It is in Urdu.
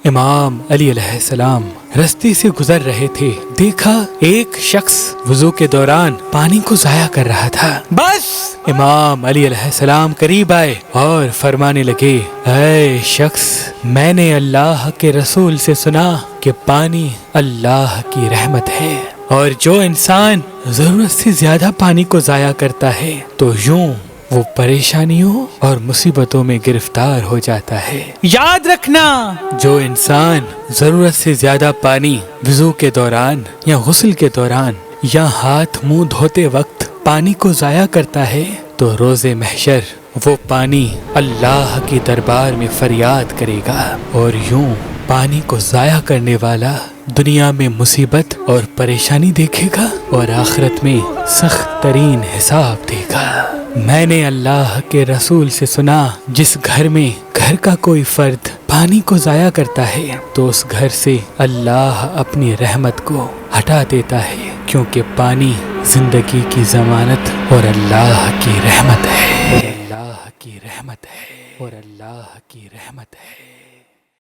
امام علی علیہ السلام رستے سے گزر رہے تھے، دیکھا ایک شخص وضو کے دوران پانی کو ضائع کر رہا تھا۔ بس امام علی علیہ السلام قریب آئے اور فرمانے لگے، اے شخص، میں نے اللہ کے رسول سے سنا کہ پانی اللہ کی رحمت ہے، اور جو انسان ضرورت سے زیادہ پانی کو ضائع کرتا ہے تو یوں وہ پریشانیوں اور مصیبتوں میں گرفتار ہو جاتا ہے۔ یاد رکھنا، جو انسان ضرورت سے زیادہ پانی وضو کے دوران یا غسل کے دوران یا ہاتھ منہ دھوتے وقت پانی کو ضائع کرتا ہے تو روز محشر وہ پانی اللہ کی دربار میں فریاد کرے گا، اور یوں پانی کو ضائع کرنے والا دنیا میں مصیبت اور پریشانی دیکھے گا اور آخرت میں سخت ترین حساب دے گا۔ میں نے اللہ کے رسول سے سنا، جس گھر میں گھر کا کوئی فرد پانی کو ضائع کرتا ہے تو اس گھر سے اللہ اپنی رحمت کو ہٹا دیتا ہے، کیونکہ پانی زندگی کی ضمانت اور اللہ کی رحمت ہے، اللہ کی رحمت ہے، اور اللہ کی رحمت ہے۔